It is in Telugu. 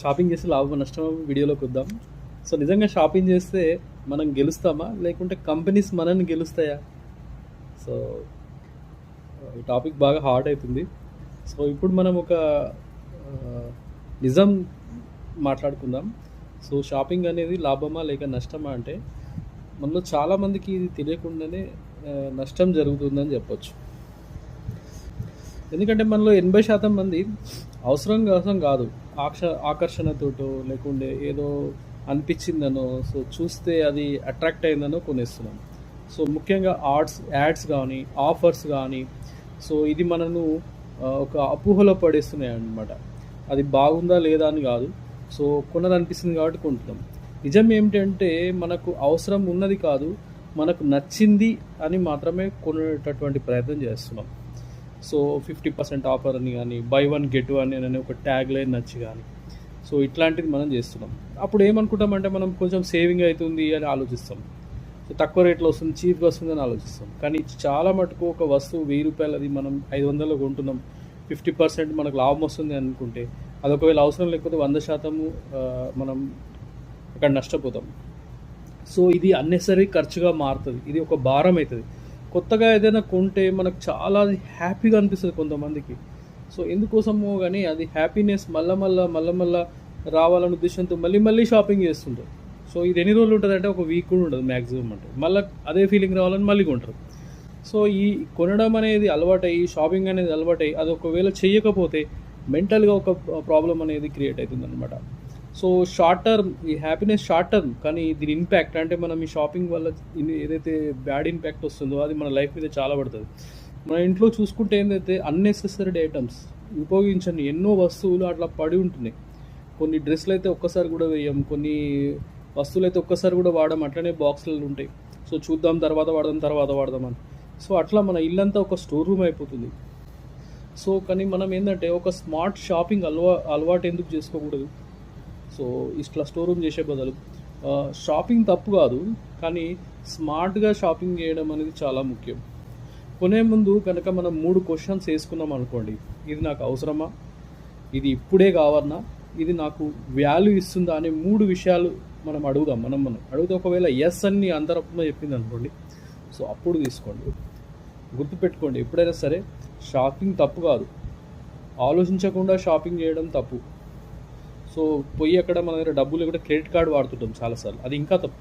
షాపింగ్ చేస్తే లాభం నష్టం వీడియోలోకి వద్దాం. సో నిజంగా షాపింగ్ చేస్తే మనం గెలుస్తామా లేకుంటే కంపెనీస్ మనల్ని గెలుస్తాయా? సో ఈ టాపిక్ బాగా హార్డ్ అవుతుంది. సో ఇప్పుడు మనం ఒక ఆ, నిజం మాట్లాడుకుందాం. సో షాపింగ్ అనేది లాభమా లేక నష్టమా అంటే మనలో చాలామందికి ఇది తెలియకుండానే నష్టం జరుగుతుందని చెప్పొచ్చు. ఎందుకంటే మనలో 80% మంది అవసరం కోసం కాదు, ఆకర్షణతోటో లేకుంటే ఏదో అనిపించిందనో, సో చూస్తే అది అట్రాక్ట్ అయిందనో కొనేస్తున్నాం. సో ముఖ్యంగా యాడ్స్ కానీ ఆఫర్స్ కానీ, సో ఇది మనను ఒక అపోహలో పడేస్తున్నాయి అన్నమాట. అది బాగుందా లేదా అని కాదు, సో కొనాలనిపిస్తుంది కాబట్టి కొంటున్నాం. నిజం ఏమిటంటే మనకు అవసరం ఉన్నది కాదు, మనకు నచ్చింది అని మాత్రమే కొనేటటువంటి ప్రయత్నం చేస్తున్నాం. సో 50% ఆఫర్ అని కానీ, బై వన్ గెట్ వన్ అని ఒక ట్యాగ్ లైన్ నచ్చి కానీ, సో ఇట్లాంటిది మనం చేస్తున్నాం. అప్పుడు ఏమనుకుంటామంటే మనం కొంచెం సేవింగ్ అవుతుంది అని ఆలోచిస్తాం. సో తక్కువ రేట్లో వస్తుంది, చీప్గా వస్తుంది అని ఆలోచిస్తాం. కానీ చాలా మటుకు ఒక వస్తువు 1000 రూపాయలది మనం 500లో కొంటున్నాం, 50% మనకు లాభం వస్తుంది అనుకుంటే, అది ఒకవేళ అవసరం లేకపోతే 100% మనం అక్కడ నష్టపోతాం. సో ఇది అన్నెసరీ ఖర్చుగా మారుతుంది, ఇది ఒక భారం అవుతుంది. కొత్తగా ఏదైనా కొంటే మనకు చాలా హ్యాపీగా అనిపిస్తుంది కొంతమందికి. సో ఎందుకోసమో కానీ అది హ్యాపీనెస్ మళ్ళా రావాలనే ఉద్దేశంతో మళ్ళీ షాపింగ్ చేస్తుంటారు. సో ఇది ఎన్ని రోజులు ఉంటుంది అంటే ఒక వీక్ కూడా ఉండదు మ్యాక్సిమం. అంటే మళ్ళీ అదే ఫీలింగ్ రావాలని మళ్ళీ కొంటారు. సో ఈ కొనడం అనేది అలవాటయ్యి, షాపింగ్ అనేది అలవాటయ్యి, అది ఒకవేళ చేయకపోతే మెంటల్గా ఒక ప్రాబ్లం అనేది క్రియేట్ అవుతుంది అనమాట. సో షార్ట్ టర్మ్ ఈ హ్యాపీనెస్ షార్ట్ టర్మ్, కానీ దీని ఇంపాక్ట్ అంటే మనం ఈ షాపింగ్ వల్ల ఏదైతే బ్యాడ్ ఇంపాక్ట్ వస్తుందో అది మన లైఫ్ మీద చాలా పడుతుంది. మన ఇంట్లో చూసుకుంటే ఏంటంటే అన్నెసెసరీ ఐటమ్స్, ఉపయోగించని ఎన్నో వస్తువులు అట్లా పడి ఉంటున్నాయి. కొన్ని డ్రెస్సులు అయితే ఒక్కసారి కూడా వేయం, కొన్ని వస్తువులు అయితే ఒక్కసారి కూడా వాడడం, అట్లనే బాక్సులు ఉంటాయి. సో చూద్దాం తర్వాత వాడదామని. సో అట్లా మన ఇల్లంతా ఒక స్టోర్ రూమ్ అయిపోతుంది. సో కానీ మనం ఏంటంటే ఒక స్మార్ట్ షాపింగ్ అలవాటు ఎందుకు చేసుకోకూడదు? సో ఇట్లా స్టోర్ రూమ్ చేసే బదులు షాపింగ్ తప్పు కాదు, కానీ స్మార్ట్గా షాపింగ్ చేయడం అనేది చాలా ముఖ్యం. కొనే ముందు కనుక మనం 3 క్వశ్చన్స్ వేసుకున్నాం అనుకోండి, ఇది నాకు అవసరమా, ఇది ఇప్పుడే కావాలన్నా, ఇది నాకు వాల్యూ ఇస్తుందా అనే 3 విషయాలు మనం అడుగుదాం. మనం అడిగితే ఒకవేళ ఎస్ అని అందరూ చెప్పింది అనుకోండి, సో అప్పుడు తీసుకోండి. గుర్తుపెట్టుకోండి, ఎప్పుడైనా సరే షాపింగ్ తప్పు కాదు, ఆలోచించకుండా షాపింగ్ చేయడం తప్పు. సో పోయి అక్కడ మన దగ్గర డబ్బులు కూడా క్రెడిట్ కార్డు వాడుతుంటాం చాలాసార్లు, అది ఇంకా తప్పు.